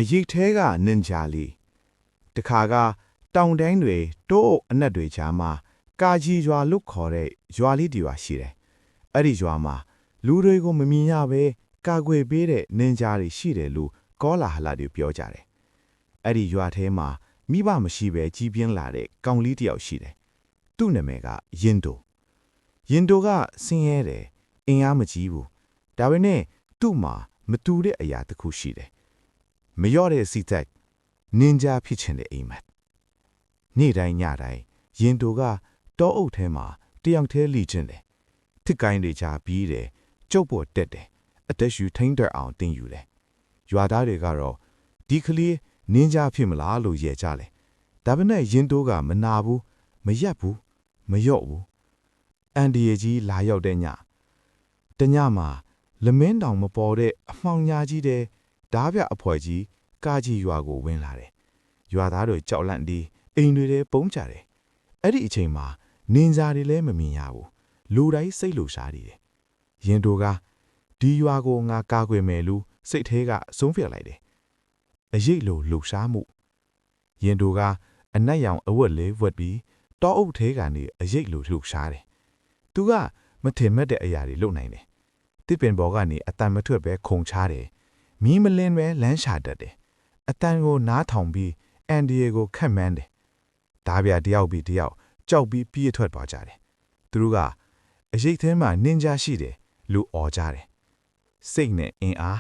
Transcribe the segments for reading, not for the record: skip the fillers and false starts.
ရိတ်ထဲကနင်ဂျာလီတခါကတောင်တိုင်းတွေတိုးအနက်တွေကြားမှာကာကြီးရွာလုခေါ်တဲ့ရွာလေးတရွာရှိတယ်။အဲ့ဒီရွာမှာလူတွေကိုမမြင်ရပဲကာကွယ်ပေးတဲ့နင်ဂျာတွေရှိတယ်လို့ကောလာဟလတွေပြောကြတယ်။အဲ့ဒီရွာထဲမှာမိဘမရှိပဲကြီးပြင်းလာတဲ့ကောင်လေးတယောက်ရှိတယ်။သူ့နာမည်ကရင်တိုကဆင်းရဲတယ်အင်အားမကြီးဘူး။ဒါပေမဲ့သူ့မှာမတူတဲ့အရာတစ်ခုရှိတယ်။မလျော့တဲ့စီသက်နင်ဂျာဖြစ်ချင်တဲ့အိမ်မက်နေ့တိုင်းညတိုင်းရင်တိုကတောအုပ်ထဲမှာတယောက်တည်းလိကျင့်တယ်။တစ်ကိုင်းတွေချပြီးတယ်ကျုပ်ပေါ်တက်တယ်အသက်ရှူထိန်းတက်အောင်တင်ယူတယ်။ရွာသားတွေကတော့ဒီကလေးနင်ဂျာဖြစ်မလားလို့ရဲကြတယ်။ဒါပေမဲ့ရင်တိုကမနာဘူးမရက်ဘူးမလျော့ဘူး။အန်ဒီယေကြီးလာရောက်တဲ့ညတညမှာလမင်းတောင်မပေါ်တဲ့အမှောင်ညာကြီးတဲ့ဓားပြအဖွဲကြီးကာကြီးရွာကိုဝင်လာတယ်။ရွာသားတွေကြောက်လန့်ပြီးအိမ်တွေထဲပုံးကြတယ်။အဲ့ဒီအချိန်မှာနင်ဂျာတွေလည်းမမြင်ရဘူး။လူတိုင်းစိတ်လှရှားနေတယ်။ရင်တိုကဒီရွာကိုငါကာကွယ်မယ်လို့စိတ်ထဲကအဆုံးဖြတ်လိုက်တယ်။အရေးလိုလှရှားမှုရင်တိုကအနက်ရောင်အဝတ်လေးဝတ်ပြီးတောအုပ်ထဲကနေအရေးလိုလှရှားတယ်။သူကမထင်မှတ်တဲ့အရာတွေလုပ်နိုင်တယ်။တစ်ပင်ပေါ်ကနေအတန်မထွက်ပဲခုန်ချတယ်။မီးမလင်းပဲလမ်းရှာတတ်တယ်။အတန်ကိုနားထောင်ပြီးအန်ဒီယေကိုခက်မှန်းတယ်။ဓားပြတယောက်ပြီးတယောက်ကြောက်ပြီးပြေးထွက်သွားကြတယ်။သူတို့ကအရေးထဲမှာနင်ဂျာရှိတယ်လို့អော်ကြတယ်။စိတ်နဲ့အင်အား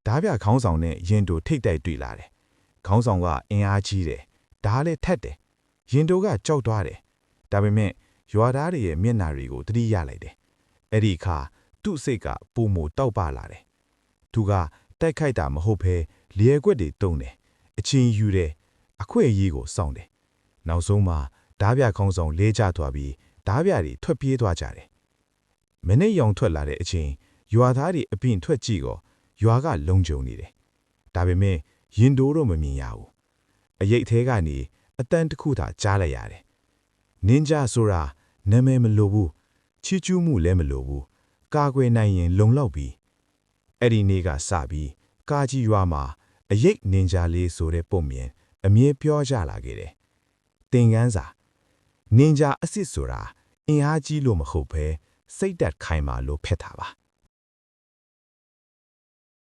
ဓားပြခေါင်းဆောင်နဲ့ရင်တိုထိတ်တိုက်တွေ့လာတယ်။ခေါင်းဆောင်ကအင်အားကြီးတယ်။ဓားလည်းထက်တယ်။ရင်တိုကကြောက်သွားတယ်။ဒါပေမဲ့ရွာသားတွေရဲ့မျက်နှာတွေကိုသတိရလိုက်တယ်။အဲ့ဒီအခါသူ့စိတ်ကပုံမတောက်ပလာတယ်။သူကတိုက်ခိုက်တာမဟုတ်ဘဲလျှဲကွက်တွေတုံးတယ်။အချင်းယူတယ်။အခွင့်အရေးကိုစောင့်တယ်။နောက်ဆုံးမှာဓားပြခေါင်းဆောင်လဲကျသွားပြီးဓားပြတွေထွက်ပြေးသွားကြတယ်။မနေ့ရောင်ထွက်လာတဲ့အချိန်ရွာသားတွေအပြင်ထွက်ကြည့်တော့ရွာကလုံခြုံနေတယ်။ဒါပေမဲ့ရင်တိုးတော့မမြင်ရဘူး။အရိတ်ထဲကနေအတန်တစ်ခုသာကြားလိုက်ရတယ်။နင်ဂျာဆိုတာနာမည်မလိုဘူး။ချီကျူးမှုလည်းမလိုဘူး။ကာကွယ်နိုင်ရင်လုံလောက်ပြီ။အဲ့ဒီနေ့ကစပြီးကာကြီးရွာမှာအရိတ်နင်ဂျာလေးဆိုတဲ့ပုံမြင်အမြဲပြောကြလာခဲ့တယ်။သင်ခန်းစာနင်ဂျာအစ်စ်ဆိုတာအင်အားကြီးလို့မဟုတ်ဘဲစိတ်ဓာတ်ခိုင်မာလို့ဖက်တာပါ။